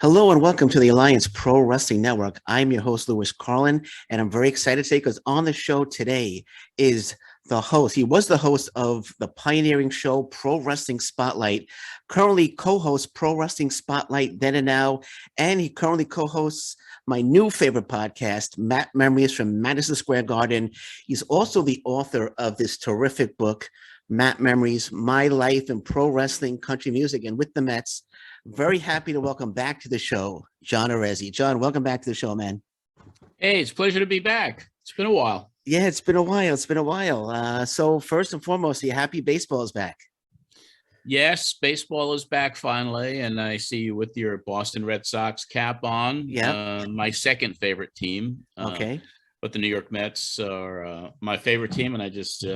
Hello and welcome to the Alliance Pro Wrestling Network. I'm your host, Lewis Carlin, and I'm very excited today because on the show today is the host. He was the host of the pioneering show Pro Wrestling Spotlight, currently co-hosts Pro Wrestling Spotlight Then and Now, and he currently co-hosts my new favorite podcast, Matt Memories from Madison Square Garden. He's also the author of this terrific book, Matt Memories, My Life in Pro Wrestling, Country Music, and with the Mets. Very happy to welcome back to the show, John Arezzi. John, welcome back to the show, man. Hey, it's a pleasure to be back. It's been a while. Yeah, it's been a while. So first and foremost, are you happy baseball is back? Yes, baseball is back finally, and I see you with your Boston Red Sox cap on. Yeah. My second favorite team. Okay. But the New York Mets are my favorite team, and I just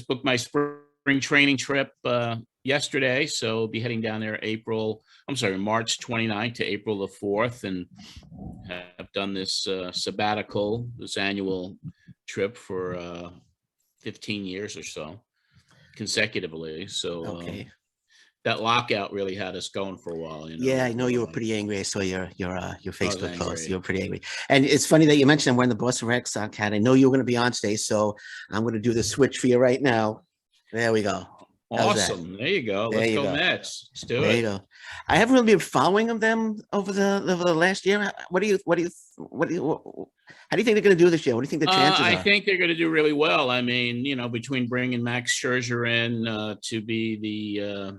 booked my spring training trip yesterday, so I'll be heading down there March 29th to April the 4th, and have done this sabbatical, this annual trip for 15 years or so consecutively. So okay. That lockout really had us going for a while. Yeah, I know you were pretty angry. I saw your Facebook post. You were pretty angry. And it's funny that you mentioned I'm wearing the Boston Red Sox hat. I know you were going to be on today, so I'm going to do the switch for you right now. There we go. Awesome. There you go. Let's go Mets. Let's do it. There you go. I haven't really been following them over the last year. How do you think they're going to do this year? What do you think the chances are? I think they're going to do really well. I mean, between bringing Max Scherzer in to be the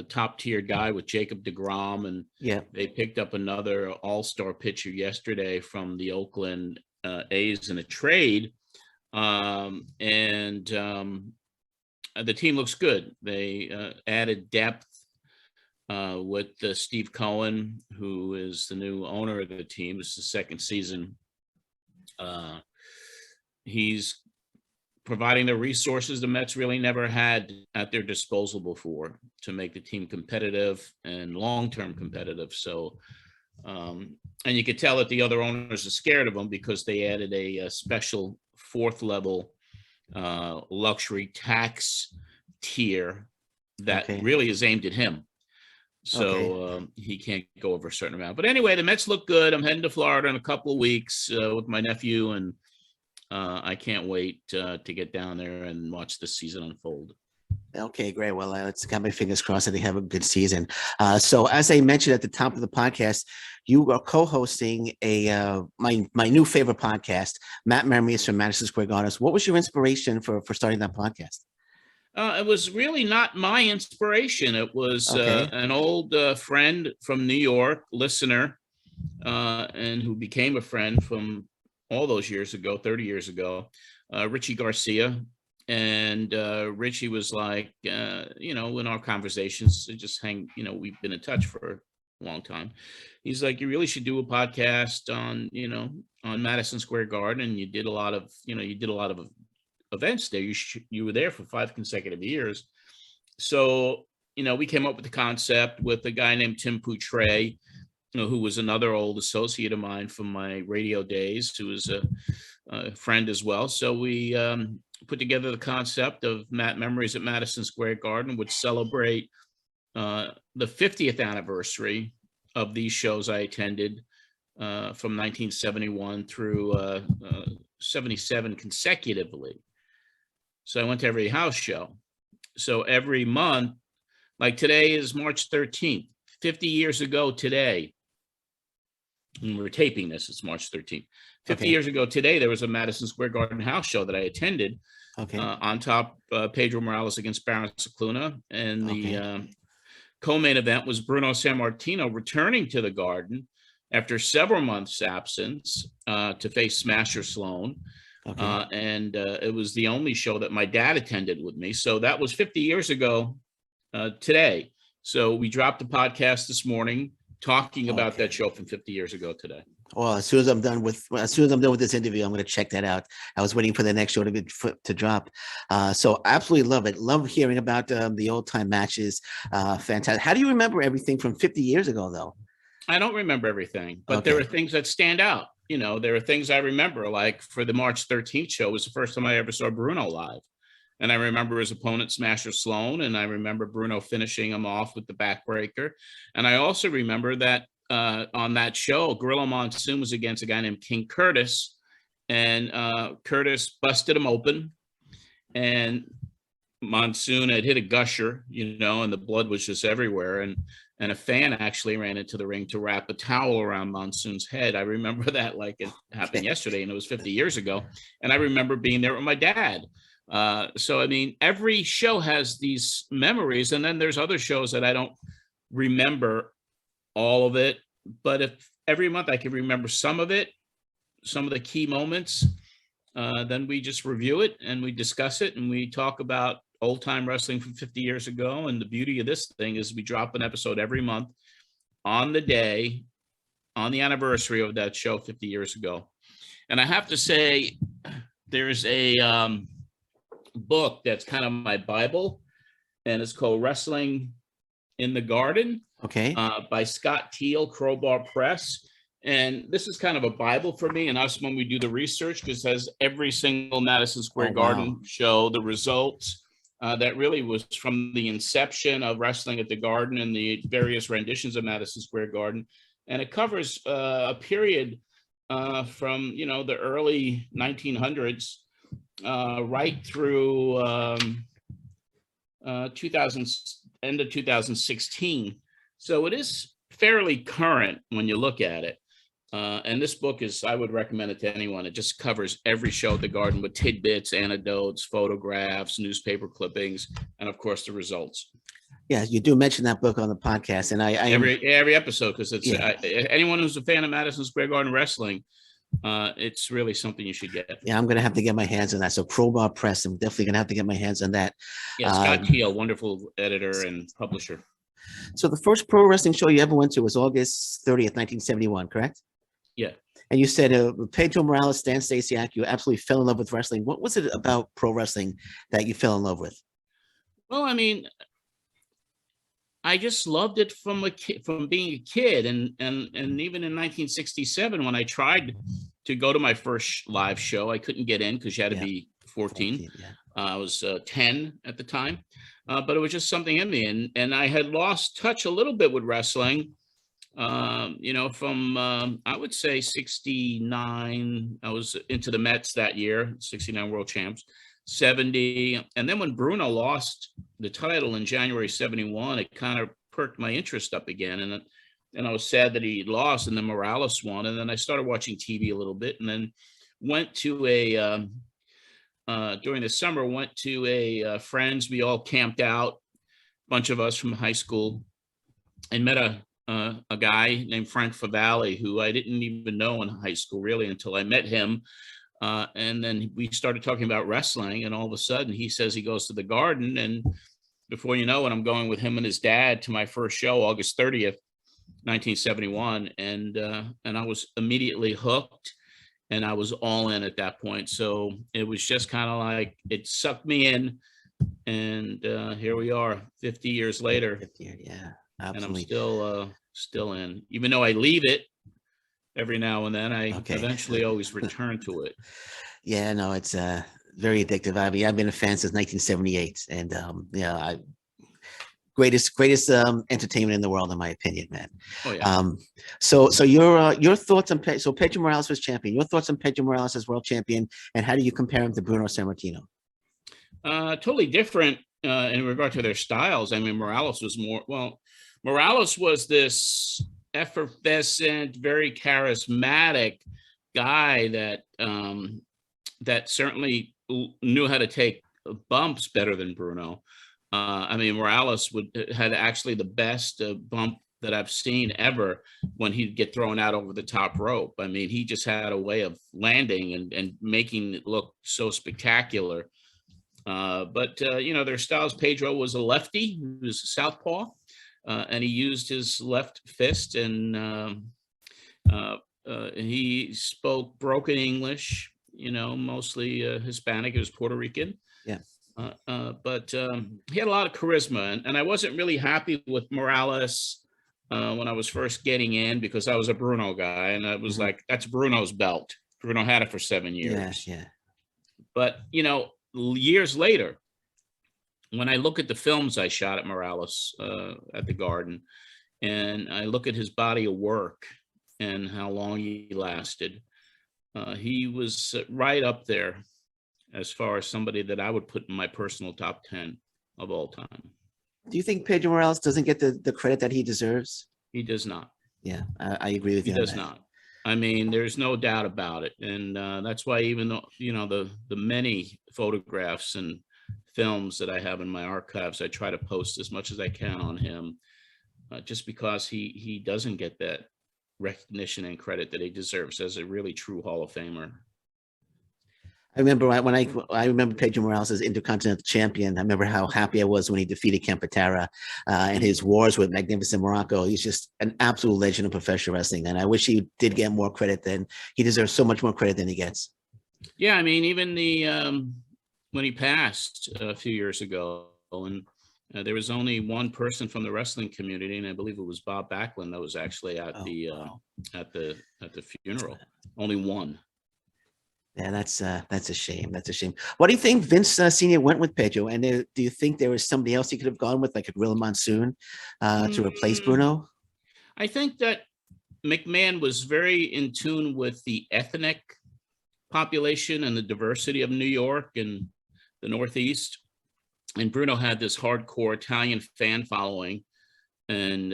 top tier guy with Jacob deGrom, and they picked up another all-star pitcher yesterday from the Oakland A's in a trade. The team looks good. They added depth with Steve Cohen, who is the new owner of the team. It's the second season. He's providing the resources the Mets really never had at their disposal before to make the team competitive and long-term competitive. So, and you could tell that the other owners are scared of them because they added a special fourth level luxury tax tier that really is aimed at him. So he can't go over a certain amount. But anyway, the Mets look good. I'm heading to Florida in a couple of weeks with my nephew, and I can't wait to get down there and watch the season unfold. Okay, great. Well, let's got my fingers crossed that they have a good season. So as I mentioned at the top of the podcast, you are co-hosting my new favorite podcast, Matt Memories from Madison Square Garden. What was your inspiration for starting that podcast? It was really not my inspiration. It was an old friend from New York, listener, and who became a friend from all those years ago, 30 years ago, Richie Garcia. And Richie was like, in our conversations, we've been in touch for a long time. He's like, you really should do a podcast on Madison Square Garden. And you did a lot of events there. You were there for 5 consecutive years. So, we came up with the concept with a guy named Tim Poutre, who was another old associate of mine from my radio days, who was a friend as well. So we put together the concept of Matt Memories at Madison Square Garden, would celebrate the 50th anniversary of these shows I attended from 1971 through 77 consecutively. So I went to every house show. So every month, like today is March 13th, 50 years ago today, and we're taping this, it's March 13th. 50 years ago today, there was a Madison Square Garden house show that I attended. On top, Pedro Morales against Baron Cicluna. And the co-main event was Bruno Sammartino returning to the Garden after several months' absence to face Smasher Sloan. And it was the only show that my dad attended with me. So that was 50 years ago today. So we dropped the podcast this morning talking about that show from 50 years ago today. Well, as soon as I'm done with this interview, I'm going to check that out. I was waiting for the next show to drop. So absolutely love it. Love hearing about the old time matches. Fantastic. How do you remember everything from 50 years ago, though? I don't remember everything, but there are things that stand out. There are things I remember, like for the March 13th show was the first time I ever saw Bruno live. And I remember his opponent, Smasher Sloan, and I remember Bruno finishing him off with the backbreaker. And I also remember that on that show, Gorilla Monsoon was against a guy named King Curtis, and Curtis busted him open, and Monsoon had hit a gusher, and the blood was just everywhere. And a fan actually ran into the ring to wrap a towel around Monsoon's head. I remember that like it happened yesterday, and it was 50 years ago. And I remember being there with my dad. So, I mean, every show has these memories, and then there's other shows that I don't remember all of it. But if every month I can remember some of it, some of the key moments, then we just review it and we discuss it and we talk about old time wrestling from 50 years ago. And the beauty of this thing is we drop an episode every month on the day, on the anniversary of that show 50 years ago. And I have to say, there's a book that's kind of my Bible, and it's called Wrestling in the Garden. Okay. By Scott Teal, Crowbar Press. And this is kind of a Bible for me and us when we do the research, because it has every single Madison Square Garden show, the results. That really was from the inception of wrestling at the Garden and the various renditions of Madison Square Garden. And it covers a period from, the early 1900s right through end of 2016. So it is fairly current when you look at it. And this book I would recommend it to anyone. It just covers every show at the Garden with tidbits, anecdotes, photographs, newspaper clippings, and of course the results. Yeah, you do mention that book on the podcast, and I every episode, because it's anyone who's a fan of Madison Square Garden wrestling, it's really something you should get. Yeah, I'm going to have to get my hands on that. So Crowbar Press, I'm definitely going to have to get my hands on that. Yeah, Scott Teal, wonderful editor and publisher. So the first pro wrestling show you ever went to was August 30th, 1971, correct? Yeah. And you said Pedro Morales, Stan Stasiak, you absolutely fell in love with wrestling. What was it about pro wrestling that you fell in love with? Well, I mean, I just loved it from being a kid, and even in 1967 when I tried to go to my first live show, I couldn't get in because you had to be 14. I was 10 at the time, but it was just something in me, and I had lost touch a little bit with wrestling. From I would say 69, I was into the Mets that year, 69 world champs, 70. And then when Bruno lost the title in January 71, it kind of perked my interest up again. And I was sad that he lost, and then Morales won. And then I started watching TV a little bit, and then went to during the summer, went to a friends. We all camped out, a bunch of us from high school, and met a guy named Frank Favalli, who I didn't even know in high school really until I met him. And then we started talking about wrestling, and all of a sudden he says he goes to the Garden, and before you know it, I'm going with him and his dad to my first show, August 30th, 1971. And I was immediately hooked, and I was all in at that point. So it was just kind of like, it sucked me in, and here we are 50 years later. 50 years, yeah. Absolutely. And I'm still in, even though I leave it every now and then. I eventually always return to it. Yeah, no, it's very addictive. I mean, I've been a fan since 1978, and greatest entertainment in the world, in my opinion, man. Oh yeah. So your thoughts on Pedro Morales was champion. Your thoughts on Pedro Morales as world champion, and how do you compare him to Bruno Sammartino? Totally different in regard to their styles. I mean, Morales was this effervescent, very charismatic guy that certainly knew how to take bumps better than Bruno. I mean, Morales had actually the best bump that I've seen ever when he'd get thrown out over the top rope. I mean, he just had a way of landing and making it look so spectacular. But their styles, Pedro was a lefty, he was a southpaw, and he used his left fist, and he spoke broken English, mostly Hispanic. He was Puerto Rican. Yeah. But he had a lot of charisma, and I wasn't really happy with Morales when I was first getting in, because I was a Bruno guy, and I was like, that's Bruno's belt. Bruno had it for 7 years. Yeah. But, years later, when I look at the films I shot at Morales at the Garden, and I look at his body of work and how long he lasted, he was right up there as far as somebody that I would put in my personal top 10 of all time. Do you think Pedro Morales doesn't get the credit that he deserves? He does not. Yeah, I agree with you. He does not. I mean, there's no doubt about it. And that's why even though, the many photographs and films that I have in my archives, I try to post as much as I can on him, just because he doesn't get that recognition and credit that he deserves as a really true Hall of Famer. I remember when I remember Pedro Morales as Intercontinental Champion. I remember how happy I was when he defeated Campatara and his wars with Magnificent Morocco. He's just an absolute legend of professional wrestling, and I wish he did get more credit than he deserves. So much more credit than he gets. Yeah, I mean, even when he passed a few years ago, and there was only one person from the wrestling community, and I believe it was Bob Backlund that was actually at the funeral. Only one. Yeah, that's a shame. That's a shame. What do you think Vince Sr. went with Pedro? And do you think there was somebody else he could have gone with, like a Gorilla Monsoon, to replace Bruno? I think that McMahon was very in tune with the ethnic population and the diversity of New York and the Northeast. And Bruno had this hardcore Italian fan following. And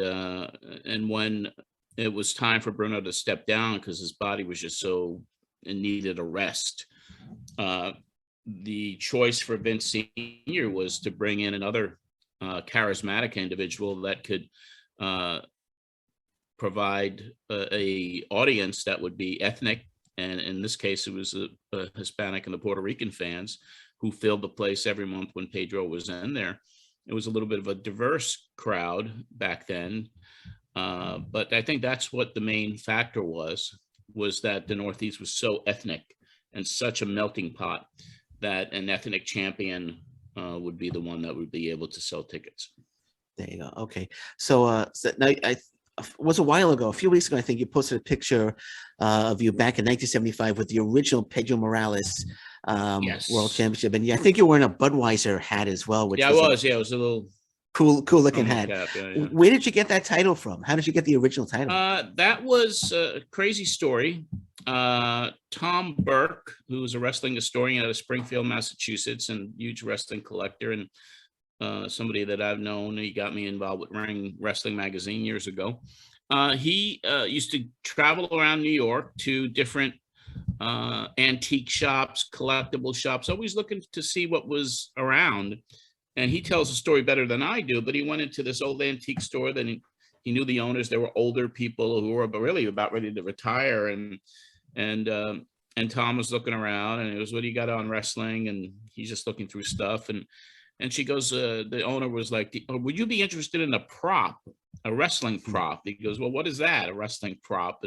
when it was time for Bruno to step down because his body was just so and needed a rest, the choice for Vince Sr. was to bring in another charismatic individual that could provide a audience that would be ethnic, and in this case it was the Hispanic and the Puerto Rican fans who filled the place every month when Pedro was in there. It was a little bit of a diverse crowd back then, but I think that's what the main factor was that the Northeast was so ethnic and such a melting pot that an ethnic champion would be the one that would be able to sell tickets. There you go. Okay. So now was a while ago, a few weeks ago, I think you posted a picture of you back in 1975 with the original Pedro Morales Yes. World Championship. And I think you're wearing a Budweiser hat as well. Which it was a little cool looking hat. Cap, yeah. Where did you get that title from? How did you get the original title? That was a crazy story. Tom Burke, who was a wrestling historian out of Springfield, Massachusetts, and huge wrestling collector, and somebody that I've known. He got me involved with Ring Wrestling Magazine years ago. He used to travel around New York to different antique shops, collectible shops, always looking to see what was around. And he tells the story better than I do, but he went into this old antique store. Then he knew the owners. They were older people who were really about ready to retire. And Tom was looking around, and it was, what do you got on wrestling? And he's just looking through stuff. And she goes, the owner was like, would you be interested in a wrestling prop? He goes, well, what is that? A wrestling prop?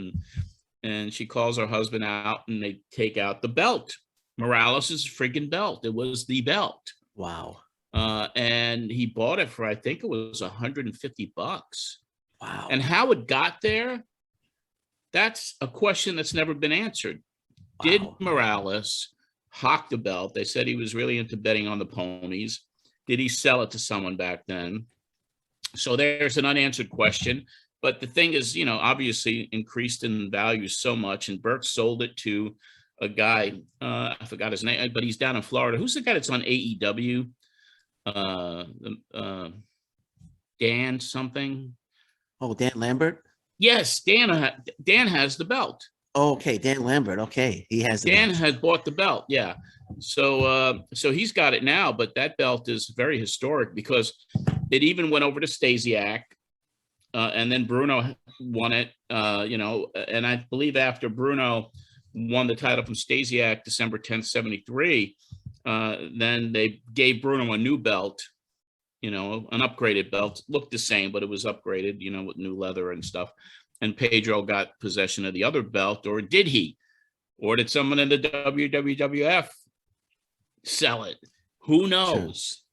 And she calls her husband out, and they take out the belt, Morales's friggin' belt. It was the belt. Wow. And he bought it for, I think it was $150. Wow. And how it got there, that's a question that's never been answered. Wow. Did Morales hawk the belt? They said he was really into betting on the ponies. Did he sell it to someone back then? So there's an unanswered question. But the thing is, obviously increased in value so much, and Burke sold it to a guy, I forgot his name, but he's down in Florida. Who's the guy that's on AEW? Dan something. Oh, Dan Lambert. Yes, Dan has the belt. Oh, okay, Dan Lambert. Okay, he has. Dan had bought the belt. Yeah, so he's got it now, but that belt is very historic because it even went over to Stasiak, and then Bruno won it. And I believe after Bruno won the title from Stasiak, December 10th, 1973. Then they gave Bruno a new belt, an upgraded belt. Looked the same, but it was upgraded, with new leather and stuff. And Pedro got possession of the other belt, or did he? Or did someone in the WWF sell it? Who knows?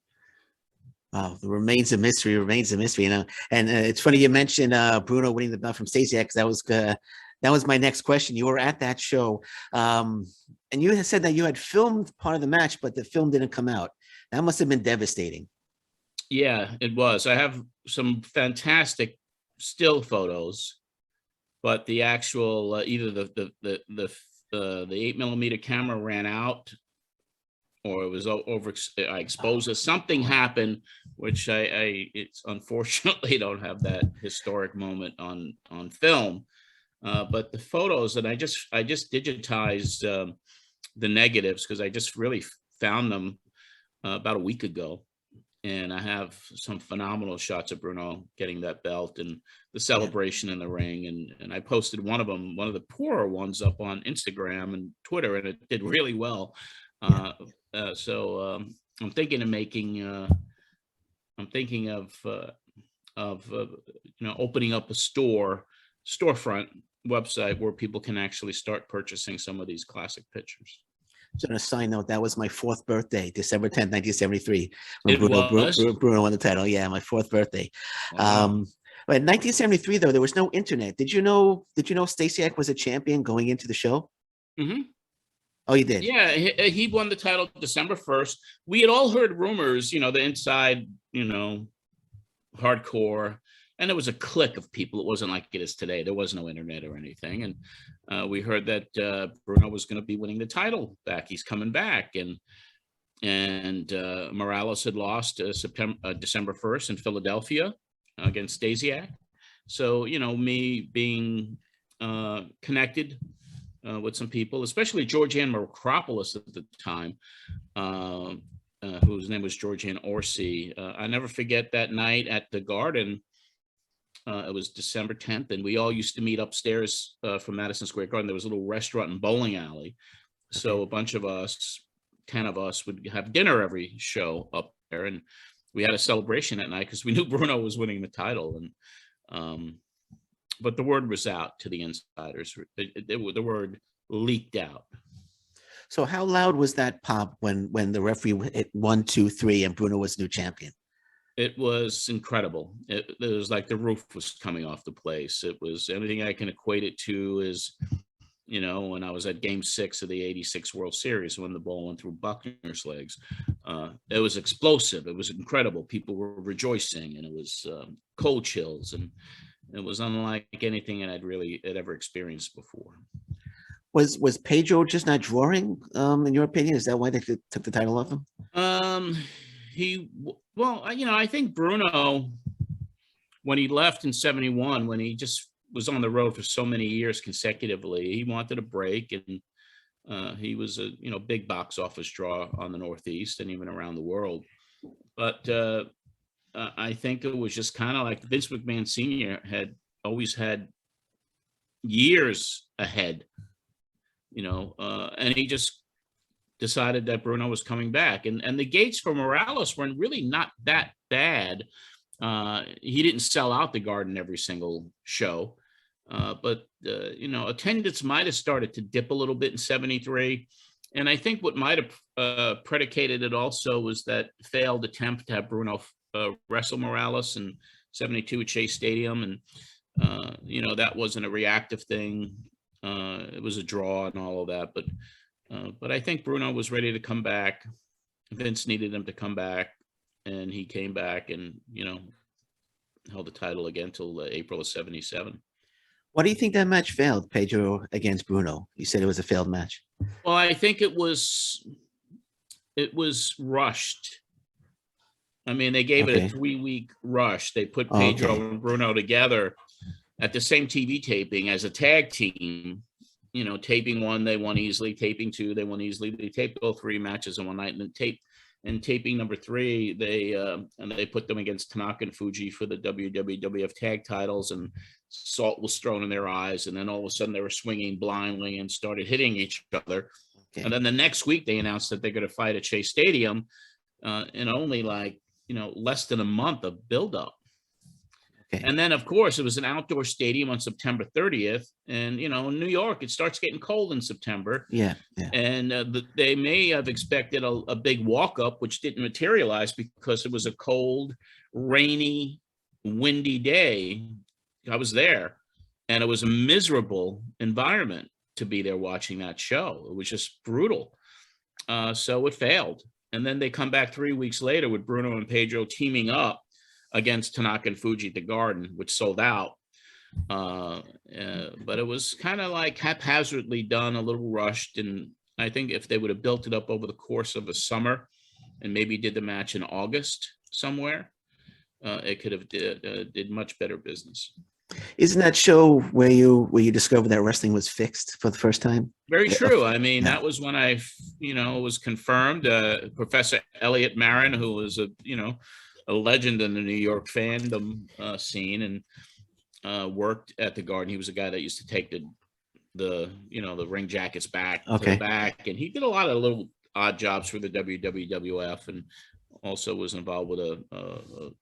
Wow, the remains a mystery, And it's funny you mentioned Bruno winning the belt from Stasiak, because that was my next question. You were at that show, and you had said that you had filmed part of the match, but the film didn't come out. That must have been devastating. Yeah, it was. I have some fantastic still photos, but the actual either the 8mm camera ran out, or it was over. I exposed it. Something happened, which it's unfortunately don't have that historic moment on film. But the photos, and I just digitized the negatives because I just really found them about a week ago. And I have some phenomenal shots of Bruno getting that belt and the celebration in the ring. And I posted one of them, one of the poorer ones, up on Instagram and Twitter, and it did really well. So I'm thinking of making, I'm thinking of opening up a storefront website where people can actually start purchasing some of these classic pictures. So on a side note, that was my 4th birthday, December 10th, 1973, when Bruno won the title. Yeah, my 4th birthday. Wow. But in 1973, though, there was no internet. Did you know Stasiak was a champion going into the show? Mm-hmm. Oh, you did? Yeah, he won the title December 1st. We had all heard rumors, the inside, hardcore. And there was a clique of people. It wasn't like it is today. There was no internet or anything. And we heard that Bruno was going to be winning the title back. He's coming back. And Morales had lost December 1st in Philadelphia against Stasiak. So, me being connected with some people, especially Georgianne Macropolis at the time, whose name was Georgianne Arezzi. I never forget that night at the Garden. It was December 10th, and we all used to meet upstairs from Madison Square Garden. There was a little restaurant and bowling alley. So a bunch of us, 10 of us, would have dinner every show up there. And we had a celebration that night because we knew Bruno was winning the title. And but the word was out to the insiders. The word leaked out. So how loud was that pop when the referee hit 1, 2, 3 and Bruno was new champion? It was incredible. It was like the roof was coming off the place. It was, anything I can equate it to is, when I was at Game 6 of the '86 World Series, when the ball went through Buckner's legs. It was explosive. It was incredible. People were rejoicing, and it was cold chills, and it was unlike anything I'd ever experienced before. Was Pedro just not drawing, in your opinion? Is that why they took the title off him? I think Bruno, when he left in '71, when he just was on the road for so many years consecutively, he wanted a break, and he was a big box office draw on the Northeast and even around the world. But I think it was just kind of like Vince McMahon Sr. had always had years ahead, and he just decided that Bruno was coming back, and the gates for Morales were really not that bad. He didn't sell out the Garden every single show, but attendance might have started to dip a little bit in '73, and I think what might have predicated it also was that failed attempt to have Bruno wrestle Morales in '72 at Shea Stadium, and that wasn't a reactive thing. It was a draw and all of that, but I think Bruno was ready to come back. Vince needed him to come back, and he came back and, held the title again till April of '77. Why do you think that match failed, Pedro against Bruno? You said it was a failed match. Well, I think it was rushed. I mean, they gave it a 3-week rush. They put Pedro and Bruno together at the same TV taping as a tag team. Taping 1, they won easily. Taping 2, they won easily. They taped all 3 matches in one night, and then taping number 3, they put them against Tanaka and Fuji for the WWF tag titles, and salt was thrown in their eyes, and then all of a sudden they were swinging blindly and started hitting each other. Okay. And then the next week they announced that they're going to fight at Shea Stadium in only less than a month of buildup. Okay. And then, of course, it was an outdoor stadium on September 30th. And, in New York, it starts getting cold in September. Yeah. And they may have expected a big walk-up, which didn't materialize because it was a cold, rainy, windy day. I was there, and it was a miserable environment to be there watching that show. It was just brutal. So it failed. And then they come back 3 weeks later with Bruno and Pedro teaming up against Tanaka and Fuji at the Garden, which sold out. But it was kind of like haphazardly done, a little rushed. And I think if they would have built it up over the course of a summer and maybe did the match in August somewhere, it could have did much better business. Isn't that show where you discovered that wrestling was fixed for the first time? Very true. I mean, that was when I, was confirmed. Professor Elliot Marin, who was a legend in the New York fandom scene, and worked at the Garden. He was a guy that used to take the ring jackets back to the back, and he did a lot of little odd jobs for the WWF, and also was involved with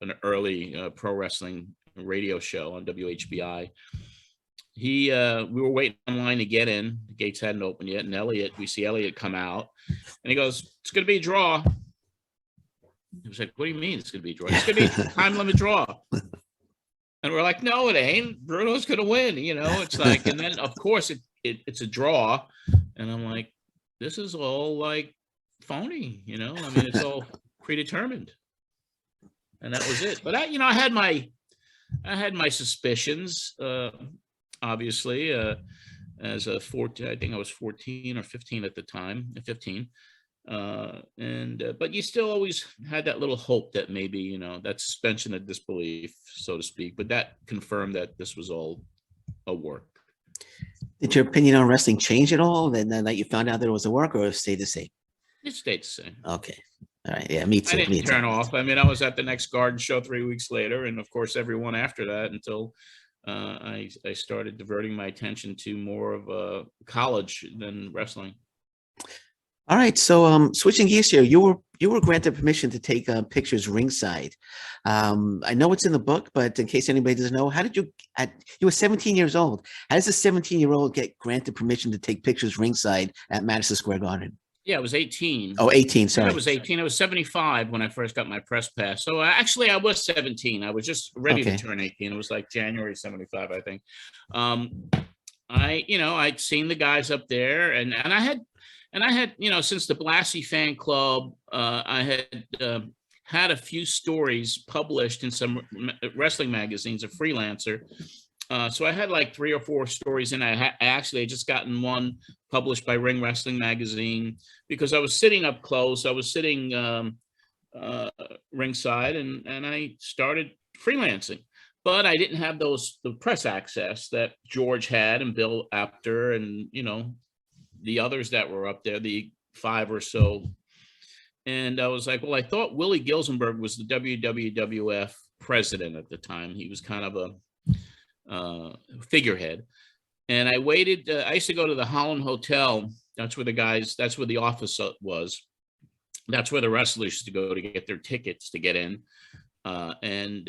an early pro wrestling radio show on WHBI. We were waiting online to get in. The gates hadn't opened yet, and we see Elliot come out, and he goes, "It's going to be a draw." He was like, "What do you mean it's going to be a draw? It's going to be a time limit draw." And we're like, "No, it ain't. Bruno's going to win." It's like, and then of course it's a draw, and I'm like, this is all like phony. I mean, it's all predetermined, and that was it. But I had my suspicions, obviously, as a 14, I think I was 14 or 15 at the time, 15. But you still always had that little hope that maybe, that suspension of disbelief, so to speak, but that confirmed that this was all a work. Did your opinion on wrestling change at all then that you found out that it was a work, or it stayed the same? It stayed the same. Okay. All right. Yeah, me too. I didn't turn off. I mean, I was at the next Garden show 3 weeks later, and of course, everyone after that, until I started diverting my attention to more of college than wrestling. All right. So switching gears here, you were granted permission to take pictures ringside. I know it's in the book, but in case anybody doesn't know, how did you were 17 years old. How does a 17-year-old get granted permission to take pictures ringside at Madison Square Garden? Yeah, I was 18. Oh, 18, sorry. I was 18. I was 75 when I first got my press pass. So actually, I was 17. I was just ready to turn 18. It was like January 75, I think. I'd seen the guys up there, and I had, since the Blassie fan club, I had a few stories published in some wrestling magazines, a freelancer. So I had like 3 or 4 stories, and I actually just gotten one published by Ring Wrestling Magazine, because I was sitting up close. I was sitting ringside, and I started freelancing, but I didn't have the press access that George had, and Bill Apter, and the others that were up there, the 5 or so. And I was like, well, I thought Willie Gilzenberg was the WWF president at the time. He was kind of a figurehead. And I waited. I used to go to the Holland Hotel. That's where the office was. That's where the wrestlers used to go to get their tickets to get in. And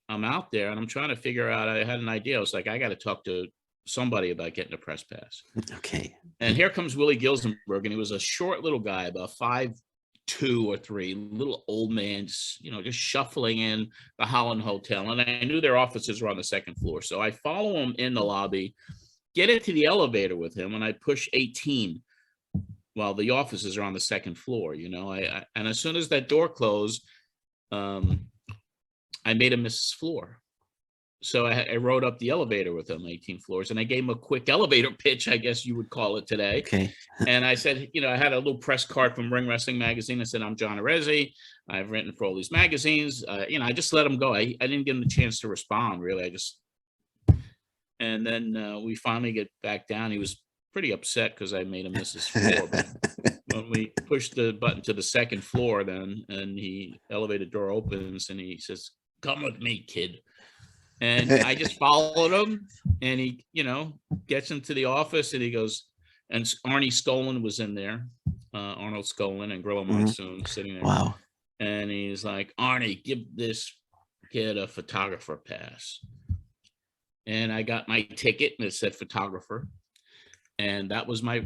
I'm out there, and I'm trying to figure out. I had an idea. I was like, I got to talk to somebody about getting a press pass. Okay. And here comes Willie Gilzenberg, and he was a short little guy, about 5'2" or 3, little old man, just shuffling in the Holland Hotel. And I knew their offices were on the 2nd floor. So I follow him in the lobby, get into the elevator with him, and I push 18 while the offices are on the 2nd floor. And as soon as that door closed, I made him miss his floor. So I rode up the elevator with him, 18 floors, and I gave him a quick elevator pitch, I guess you would call it today. Okay. And I said, I had a little press card from Ring Wrestling Magazine. I said, I'm John Arezzi. I've written for all these magazines. I just let him go. I didn't give him the chance to respond, really. And then we finally get back down. He was pretty upset because I made him miss his floor. But when we pushed the button to the 2nd floor, then, and the elevator door opens, and he says, "Come with me, kid." And I just followed him, and he, gets into the office, and he goes, and Arnie Skolin was in there, Arnold Skolin and Gorilla Monsoon sitting there. Wow. And he's like, "Arnie, give this kid a photographer pass." And I got my ticket, and it said photographer. And that was my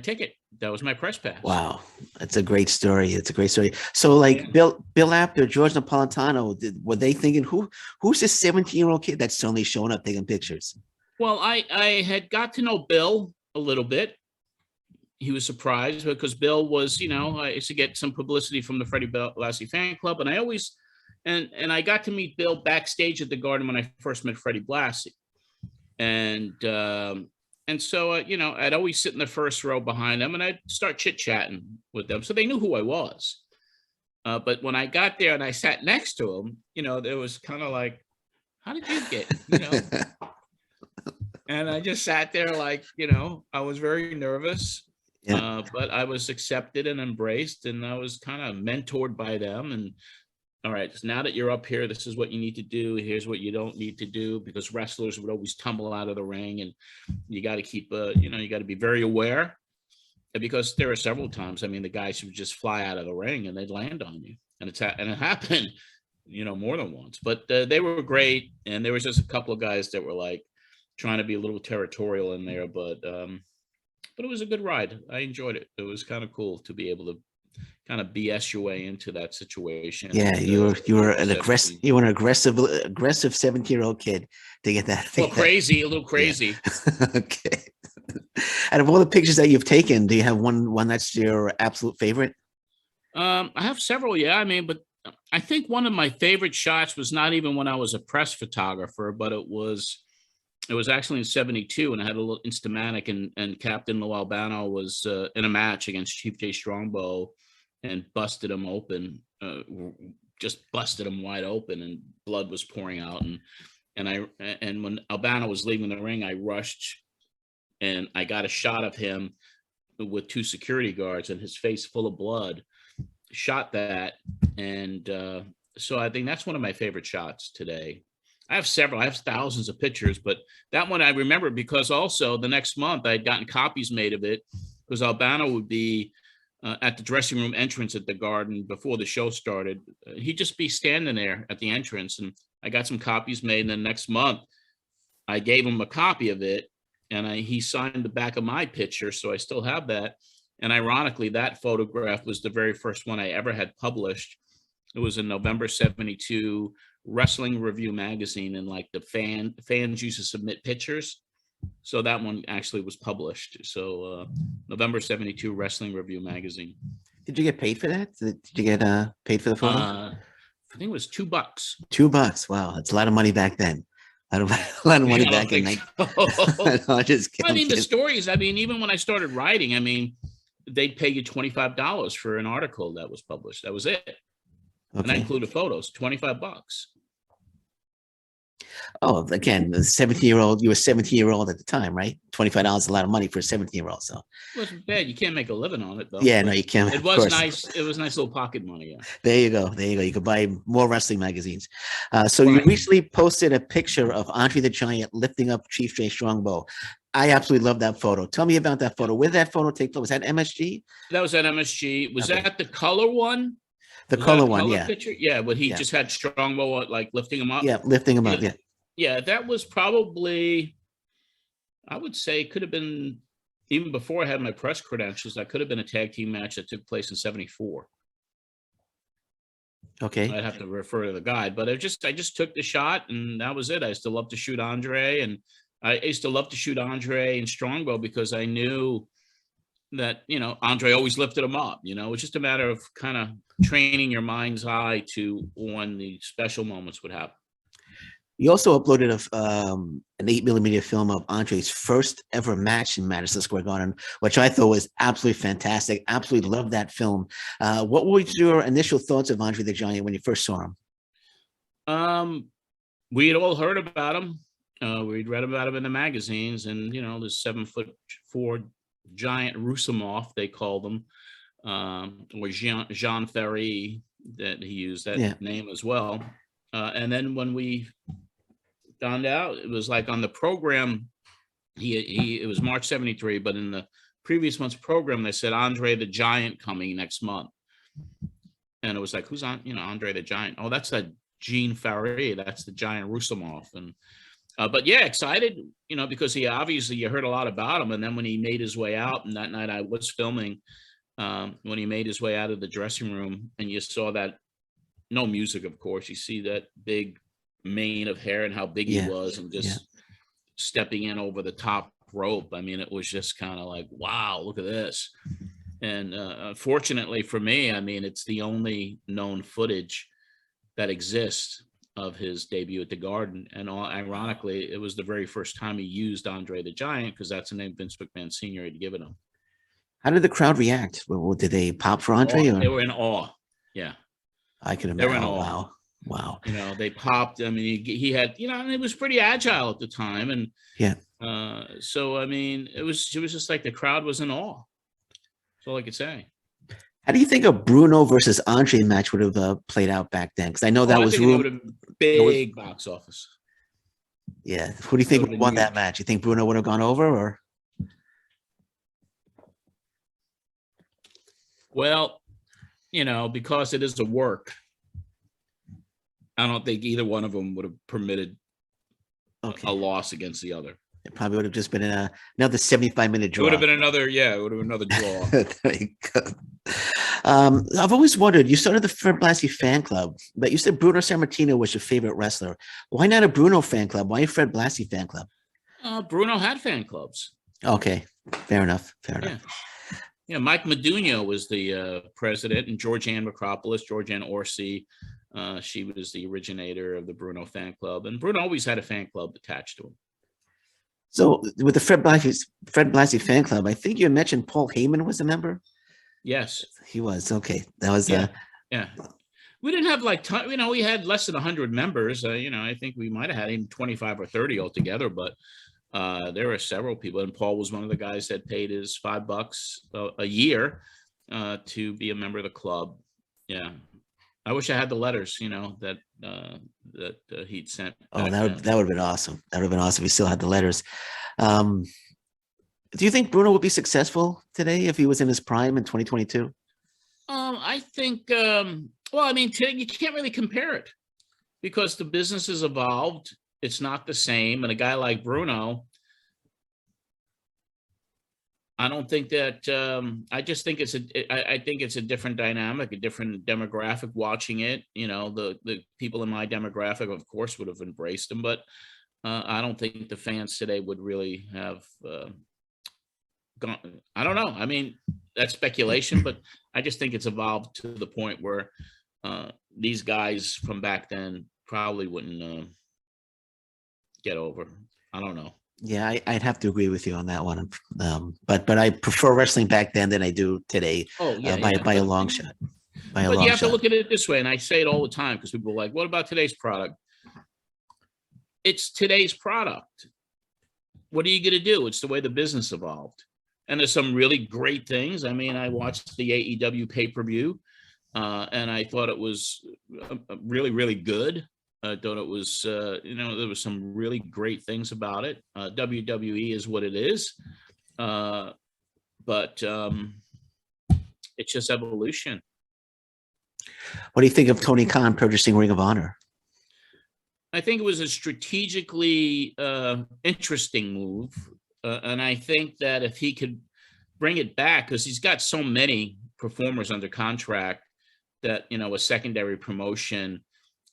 ticket. That was my press pass. Wow. That's a great story. It's a great story. So like Bill Apter, George Napolitano, were they thinking, who's this 17-year-old kid that's suddenly showing up taking pictures? Well, I had got to know Bill a little bit. he was surprised because Bill was, I used to get some publicity from the Freddie Blassie fan club, and I always, and I got to meet Bill backstage at the Garden when I first met Freddie Blassie, and so I'd always sit in the first row behind them, and I'd start chit chatting with them, so they knew who I was. But when I got there and I sat next to him, there was kind of like, how did you get, And I just sat there like, I was very nervous. Yeah. But I was accepted and embraced, and I was kind of mentored by them. And all right, so now that you're up here, this is what you need to do. Here's what you don't need to do, because wrestlers would always tumble out of the ring, and you got to keep, you got to be very aware, because there are several times, the guys would just fly out of the ring and they'd land on you, and it happened, more than once. But they were great, and there was just a couple of guys that were like trying to be a little territorial in there, but it was a good ride. I enjoyed it. It was kind of cool to be able to kind of BS your way into that situation. Yeah, and, you were an aggressive 17-year-old kid to get that. A little crazy. Yeah. Okay. Out of all the pictures that you've taken, do you have one that's your absolute favorite? I have several. Yeah, but I think one of my favorite shots was not even when I was a press photographer, but it was actually in '72, and I had a little Instamatic, and Captain Lou Albano was in a match against Chief Jay Strongbow and busted him open, just busted him wide open, and blood was pouring out. And when Albano was leaving the ring, I rushed and I got a shot of him with two security guards and his face full of blood, shot that. And so I think that's one of my favorite shots today. I have several. I have thousands of pictures, but that one I remember because also the next month I'd gotten copies made of it, because Albano would be at the dressing room entrance at the Garden before the show started. He'd just be standing there at the entrance, and I got some copies made. And then next month I gave him a copy of it, and he signed the back of my picture. So I still have that. And ironically, that photograph was the very first one I ever had published. It was in November '72 Wrestling Review magazine, and like the fans used to submit pictures. So that one actually was published. So November '72 Wrestling Review magazine. Did you get paid for that? Did you get paid for the photo? I think it was $2. $2. Wow, that's a lot of money back then. A lot of money back in. No, just kidding. The stories. Even when I started writing, they'd pay you $25 for an article that was published. That was it. Okay. And that included photos. $25. Oh, again, the 17-year-old. You were 17-year-old at the time, right? $25 is a lot of money for a 17-year-old. So it wasn't bad. You can't make a living on it, though. Yeah, no, you can't. It was nice. It was nice little pocket money. Yeah. There you go. You could buy more wrestling magazines. So right. You recently posted a picture of Andre the Giant lifting up Chief Jay Strongbow. I absolutely love that photo. Tell me about that photo. Where did that photo take place? Was that MSG? That was at MSG. Was that the color one? The color one, yeah. Picture? Yeah, but he just had Strongbow like lifting him up. Yeah, lifting him up, yeah. Yeah, that was probably, I would say, could have been, even before I had my press credentials, that could have been a tag team match that took place in '74. Okay. I'd have to refer to the guide, but I just took the shot, and that was it. I used to love to shoot Andre, and I used to love to shoot Andre and Strongbow because I knew that, Andre always lifted him up. It's just a matter of kind of training your mind's eye to when the special moments would happen. You also uploaded an 8mm film of Andre's first ever match in Madison Square Garden, which I thought was absolutely fantastic. Absolutely loved that film. What were your initial thoughts of Andre the Giant when you first saw him? We had all heard about him. We'd read about him in the magazines, and the 7'4" giant Rusimov, they called him, or Jean Ferry, that he used that name as well. And then when we found out, it was like on the program, it was March '73, but in the previous month's program, they said Andre the Giant coming next month. And it was like, who's on, Andre the Giant? Oh, that's that Jean Ferry. That's the giant Rusimov. And but yeah, excited, because he obviously, you heard a lot about him. And then when he made his way out, and that night I was filming, when he made his way out of the dressing room, and you saw that, no music, of course, you see that big mane of hair and how big he was, and just stepping in over the top rope. I mean, it was just kind of like, wow, look at this. And fortunately for me, I mean, it's the only known footage that exists of his debut at the Garden. And ironically, it was the very first time he used Andre the Giant, because that's the name Vince McMahon Sr. had given him. How did the crowd react? Did they pop for Andre? They were in awe. Yeah. I can imagine. They were in awe. awe. Wow. You know, they popped. I mean, he had, you know, and it was pretty agile at the time. And yeah. So, I mean, it was just like the crowd was in awe. That's all I could say. How do you think a Bruno versus Andre match would have played out back then? Because I know that was it would have big box office. Yeah. Who do you think won that match? You think Bruno would have gone over, or? Well, you know, because it is a work, I don't think either one of them would have permitted a loss against the other. It probably would have just been another 75-minute draw. It would have been another, it would have been another draw. There you go. I've always wondered, you started the Fred Blassie fan club, but you said Bruno Sammartino was your favorite wrestler. Why not a Bruno fan club? Why a Fred Blassie fan club? Bruno had fan clubs. Okay, fair enough. Yeah, Mike Modugno was the president, and Georgianne Macropolis, Georgianne Orsi, she was the originator of the Bruno fan club, and Bruno always had a fan club attached to him. So with the Fred Blassie fan club, I think you mentioned Paul Heyman was a member. Yes, he was. Okay, that was yeah. We didn't have like we had less than 100 members. I think we might have had even 25 or 30 altogether, but there were several people, and Paul was one of the guys that paid his $5 a year to be a member of the club. Yeah, I wish I had the letters, that he'd sent. Oh, that would have been awesome. That would have been awesome. We still had the letters. Do you think Bruno would be successful today if he was in his prime in 2022? I think. Well, I mean, today you can't really compare it because the business has evolved. It's not the same, and a guy like Bruno, I don't think that. I just think I think it's a different dynamic, a different demographic watching it. The people in my demographic, of course, would have embraced him, but I don't think the fans today would really have gone. I don't know. I mean, that's speculation, but I just think it's evolved to the point where these guys from back then probably wouldn't get over. I don't know. Yeah, I'd have to agree with you on that one. But I prefer wrestling back then than I do today. Oh, yeah, by a long shot. But you have to look at it this way, and I say it all the time because people are like, "What about today's product?" It's today's product. What are you going to do? It's the way the business evolved, and there's some really great things. I mean, I watched the AEW pay-per-view, and I thought it was really, really good. I thought it was, there was some really great things about it. WWE is what it is, but it's just evolution. What do you think of Tony Khan purchasing Ring of Honor? I think it was a strategically interesting move, and I think that if he could bring it back, because he's got so many performers under contract, that a secondary promotion.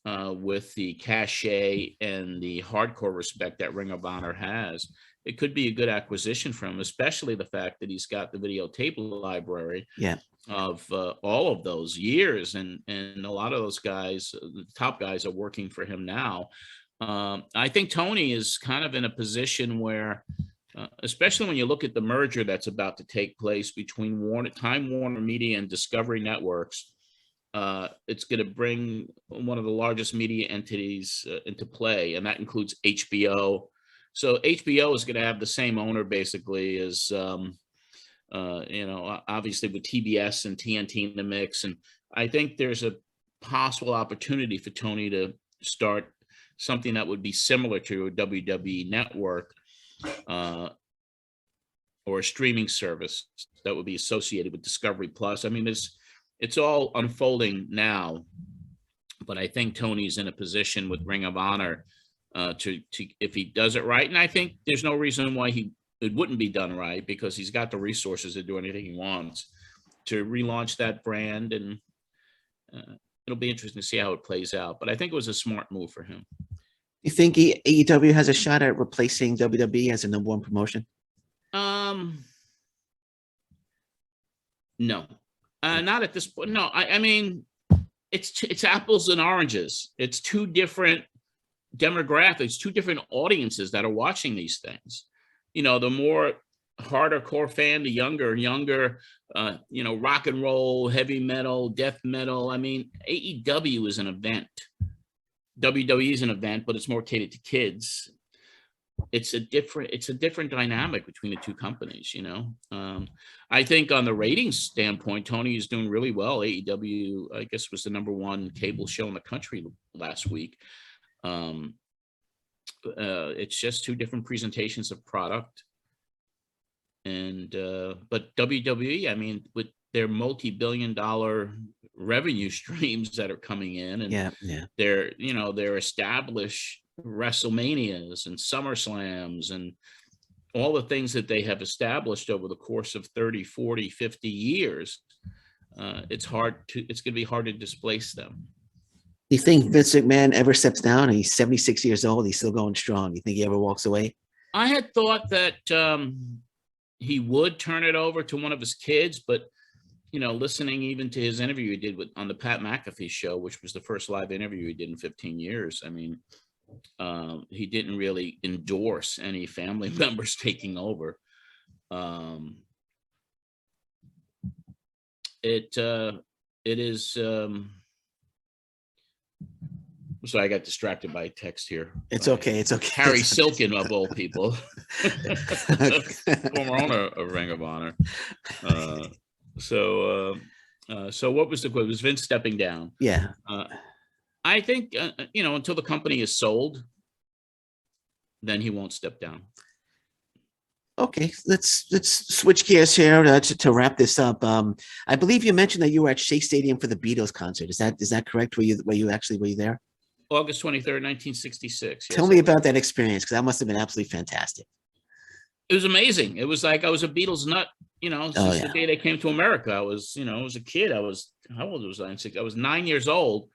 With the cachet and the hardcore respect that Ring of Honor has, it could be a good acquisition for him, especially the fact that he's got the videotape library of all of those years. And a lot of those guys, the top guys, are working for him now. I think Tony is kind of in a position where, especially when you look at the merger that's about to take place between Time Warner Media and Discovery Networks, it's going to bring one of the largest media entities into play, and that includes HBO. So HBO is going to have the same owner basically as, obviously with TBS and TNT in the mix. And I think there's a possible opportunity for Tony to start something that would be similar to a WWE network or a streaming service that would be associated with Discovery Plus. I mean, it's all unfolding now, but I think Tony's in a position with Ring of Honor to if he does it right, and I think there's no reason why it wouldn't be done right, because he's got the resources to do anything he wants to relaunch that brand, and it'll be interesting to see how it plays out. But I think it was a smart move for him. You think AEW has a shot at replacing WWE as a #1 promotion? No, not at this point. No, I mean, it's apples and oranges. It's two different demographics, two different audiences that are watching these things. The more hardcore fan, the younger, rock and roll, heavy metal, death metal. I mean, AEW is an event. WWE is an event, but it's more catered to kids. It's a different dynamic between the two companies. I think on the ratings standpoint, Tony is doing really well. AEW, I guess, was the #1 cable show in the country last week. It's just two different presentations of product. And but WWE, I mean, with their multi-billion-dollar revenue streams that are coming in, and their established WrestleManias and SummerSlams and all the things that they have established over the course of 30, 40, 50 years, it's going to be hard to displace them. Do you think Vince McMahon ever steps down? He's 76 years old. He's still going strong. You think he ever walks away? I had thought that he would turn it over to one of his kids, but listening even to his interview he did on the Pat McAfee show, which was the first live interview he did in 15 years. I mean, he didn't really endorse any family members taking over. It is. So I got distracted by a text here. It's okay. It's okay. Harry Silkin, of all people, former owner of Ring of Honor. So what was the quote? It was Vince stepping down. Yeah. I think until the company is sold, then he won't step down. Okay, let's switch gears here to wrap this up. I believe you mentioned that you were at Shea Stadium for the Beatles concert. Is that correct? Were you there? August 23rd, 1966. Tell me about that experience, because that must have been absolutely fantastic. It was amazing. It was like I was a Beatles nut, since the day they came to America. I was a kid. How old was I? I was 9 years old.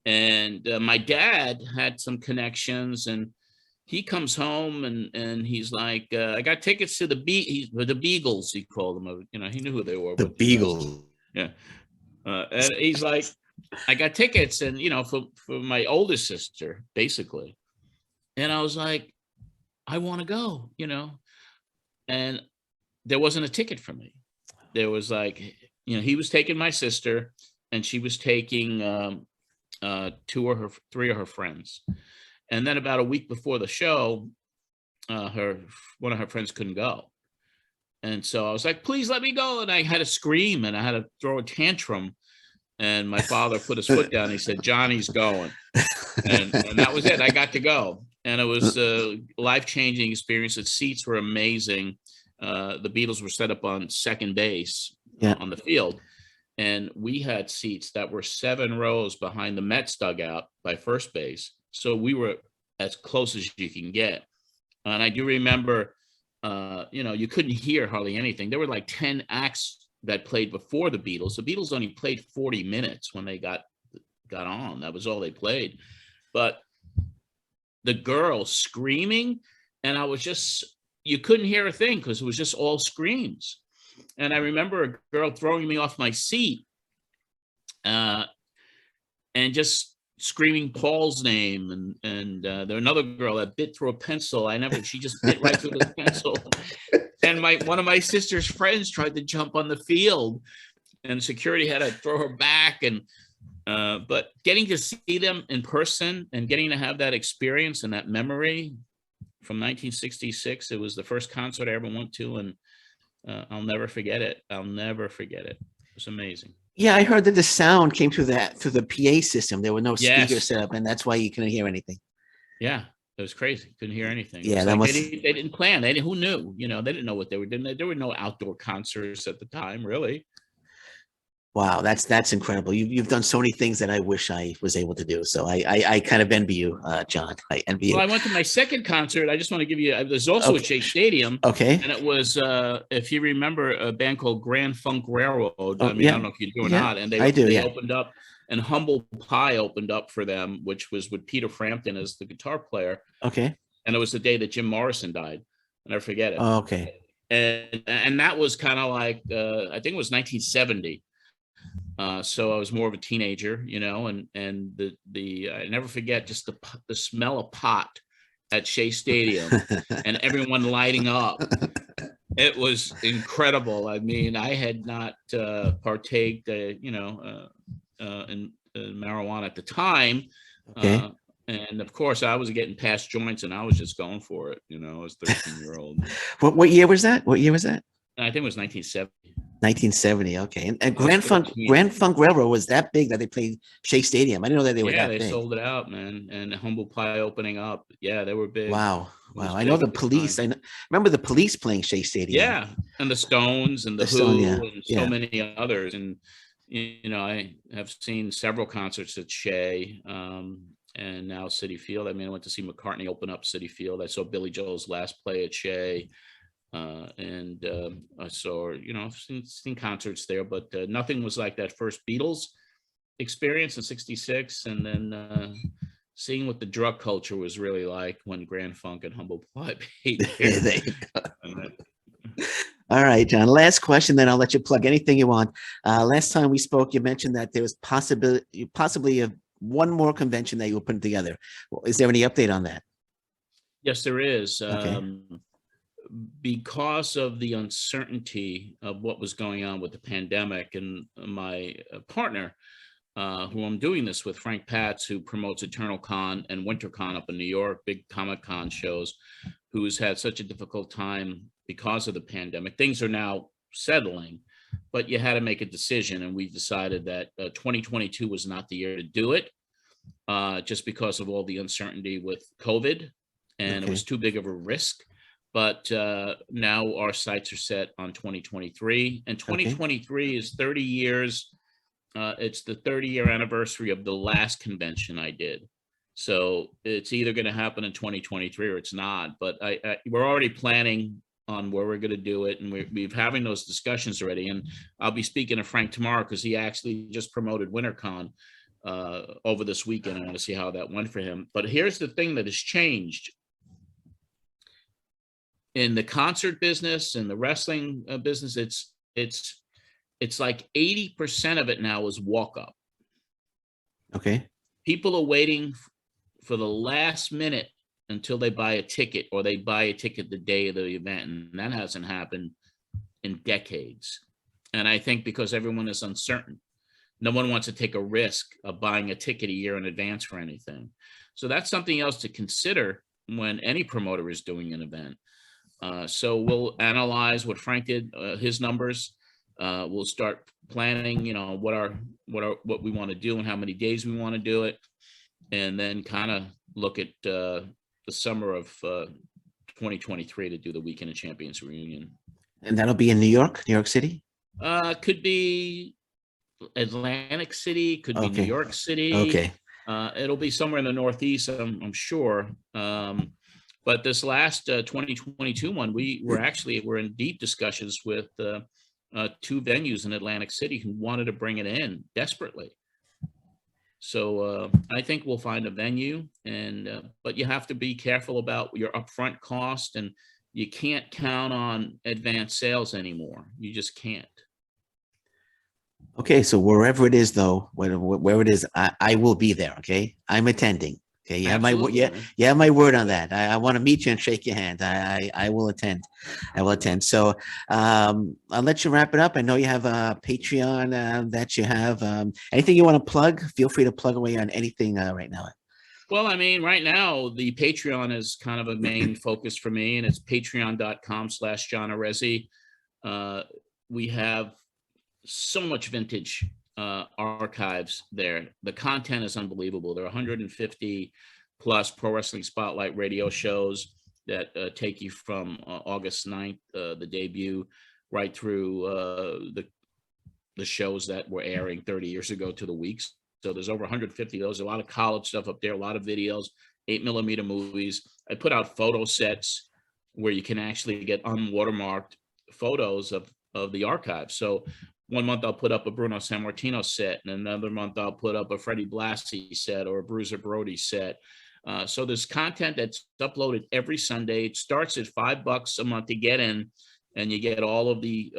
And my dad had some connections, and he comes home and he's like, I got tickets to the Beagles, he called them. He knew who they were. The Beagles. Yeah. And he's like, I got tickets, and for my oldest sister, basically. And I was like, I want to go, and there wasn't a ticket for me. There was like, he was taking my sister, and she was taking three of her friends. And then about a week before the show, one of her friends couldn't go. And so I was like, please let me go. And I had to scream, and I had to throw a tantrum. And my father put his foot down. He said, Johnny's going. And that was it. I got to go. And it was a life-changing experience. The seats were amazing. The Beatles were set up on second base on the field. And we had seats that were 7 rows behind the Mets dugout by first base. So we were as close as you can get. And I do remember, you couldn't hear hardly anything. There were like 10 acts that played before the Beatles. The Beatles only played 40 minutes when they got on. That was all they played. But the girl screaming, and you couldn't hear a thing because it was just all screams. And I remember a girl throwing me off my seat and just screaming Paul's name. And there was another girl that bit through a pencil. She just bit right through the pencil. And one of my sister's friends tried to jump on the field, and security had to throw her back. And but getting to see them in person and getting to have that experience and that memory from 1966, it was the first concert I ever went to, and I'll never forget it. It was amazing. Yeah, I heard that the sound came through the PA system. There were no speakers set up, and that's why you couldn't hear anything. Yeah, it was crazy. Couldn't hear anything. Yeah, they didn't plan. Who knew? They didn't know what they were doing. There were no outdoor concerts at the time, really. Wow, that's incredible. You've done so many things that I wish I was able to do. So I kind of envy you, John. I envy you. Well, I went to my second concert. I just want to give you. There's also at Shea Stadium. Okay. And it was, if you remember, a band called Grand Funk Railroad. I don't know if you do or not. And they opened up, and Humble Pie opened up for them, which was with Peter Frampton as the guitar player. Okay. And it was the day that Jim Morrison died. I'll never forget it. Oh, okay. And that was kind of like I think it was 1970. So I was more of a teenager, and the I never forget just the smell of pot at Shea Stadium and everyone lighting up. It was incredible. I mean, I had not partaked, in marijuana at the time. Okay. And of course, I was getting past joints, and I was just going for it. I was 13-year-old. What year was that? What year was that? I think it was 1970. 1970. Okay. And Grand Funk Railroad was that big that they played Shea Stadium. I didn't know that they were that big. Yeah, they sold it out, man. And Humble Pie opening up. Yeah, they were big. Wow. I know the Police. I remember the Police playing Shea Stadium. Yeah, and the Stones and the Who and so many others. And I have seen several concerts at Shea, and now Citi Field. I mean, I went to see McCartney open up Citi Field. I saw Billy Joel's last play at Shea. And I saw, I've seen concerts there, but nothing was like that first Beatles experience in '66, and then seeing what the drug culture was really like when Grand Funk and Humble Pie paid. All right, John. Last question, then I'll let you plug anything you want. Last time we spoke, you mentioned that there was possibly one more convention that you were putting together. Is there any update on that? Yes, there is. Okay. Because of the uncertainty of what was going on with the pandemic, and my partner, who I'm doing this with, Frank Patz, who promotes Eternal Con and WinterCon up in New York, big Comic-Con shows, who's had such a difficult time because of the pandemic. Things are now settling, but you had to make a decision, and we decided that 2022 was not the year to do it, just because of all the uncertainty with COVID, and It was too big of a risk. But now our sights are set on 2023, and 2023 is 30 years. It's the 30-year anniversary of the last convention I did. So it's either going to happen in 2023 or it's not. But we're already planning on where we're going to do it, and we're having those discussions already. And I'll be speaking to Frank tomorrow, because he actually just promoted WinterCon over this weekend. I want to see how that went for him. But here's the thing that has changed. In the concert business and the wrestling business, it's like 80% of it now is walk up. Okay. People are waiting for the last minute until they buy a ticket, or they buy a ticket the day of the event, and that hasn't happened in decades. And I think because everyone is uncertain, no one wants to take a risk of buying a ticket a year in advance for anything. So that's something else to consider when any promoter is doing an event. So we'll analyze what Frank did, his numbers. We'll start planning, what we want to do and how many days we want to do it, and then kind of look at the summer of 2023 to do the Weekend of Champions reunion. And that'll be in New York City? Could be Atlantic City, could be New York City. Okay. It'll be somewhere in the Northeast, I'm sure. But this last 2022 one, we're in deep discussions with 2 venues in Atlantic City who wanted to bring it in desperately. So I think we'll find a venue, but you have to be careful about your upfront cost, and you can't count on advanced sales anymore. You just can't. Okay, so wherever it is, though, where it is, I will be there. Okay, I'm attending. Okay, you have my word on that. I want to meet you and shake your hand. I will attend. So I'll let you wrap it up. I know you have a Patreon that you have. Anything you want to plug? Feel free to plug away on anything right now. Well, I mean, right now the Patreon is kind of a main focus for me, and it's patreon.com/John Arezzi. We have so much vintage archives there. The content is unbelievable. There are 150 plus Pro Wrestling Spotlight radio shows that take you from August 9th, the debut, right through the shows that were airing 30 years ago to the weeks. So there's over 150 of those. A lot of college stuff up there, a lot of videos, 8mm movies. I put out photo sets where you can actually get unwatermarked photos of the archive. So one month I'll put up a Bruno Sammartino set, and another month I'll put up a Freddie Blassie set or a Bruiser Brody set. So there's content that's uploaded every Sunday. It starts at $5 a month to get in. and you get all of the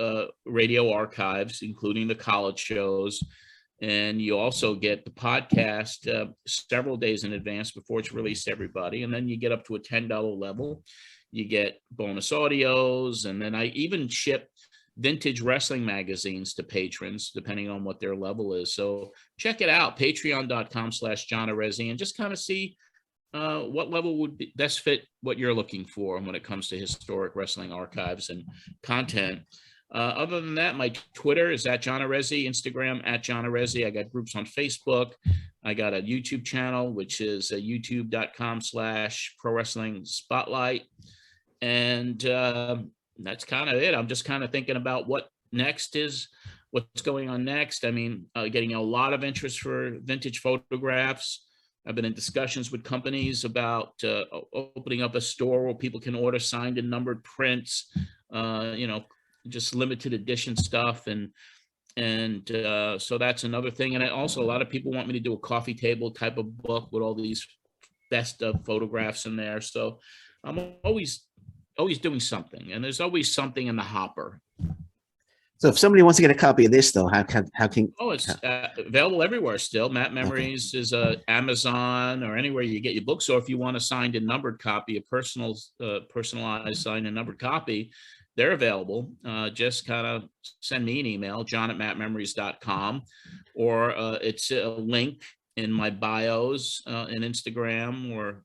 radio archives, including the college shows. And you also get the podcast several days in advance before it's released to everybody. And then you get up to a $10 level. You get bonus audios. And then I even ship vintage wrestling magazines to patrons, depending on what their level is. So check it out, patreon.com/John Arezzi, and just kind of see what level would best fit what you're looking for when it comes to historic wrestling archives and content. Other than that, my Twitter is @John Arezzi, Instagram @John Arezzi. I got groups on Facebook. I got a YouTube channel, which is youtube.com/Pro Wrestling Spotlight. And that's kind of it. I'm just kind of thinking about what's going on next. I mean, getting a lot of interest for vintage photographs. I've been in discussions with companies about opening up a store where people can order signed and numbered prints, just limited edition stuff. And so that's another thing. And also a lot of people want me to do a coffee table type of book with all these best of photographs in there. So I'm always doing something, and there's always something in the hopper. So if somebody wants to get a copy of this, though, how can? It's available everywhere still. Matt Memories is Amazon or anywhere you get your books. So if you want a signed and numbered copy, a personalized signed and numbered copy, they're available. Just kind of send me an email, john@mattmemories.com, or it's a link in my bios in Instagram or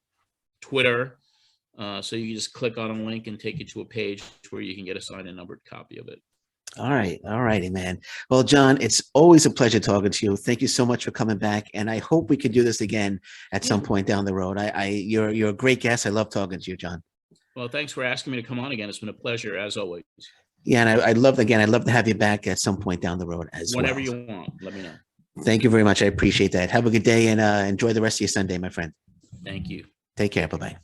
Twitter. So you just click on a link and take you to a page where you can get a signed and numbered copy of it. All right. All righty, man. Well, John, it's always a pleasure talking to you. Thank you so much for coming back. And I hope we can do this again at some point down the road. You're a great guest. I love talking to you, John. Well, thanks for asking me to come on again. It's been a pleasure, as always. Yeah, and I'd love to have you back at some point down the road as well. Whenever you want, let me know. Thank you very much. I appreciate that. Have a good day and enjoy the rest of your Sunday, my friend. Thank you. Take care. Bye-bye.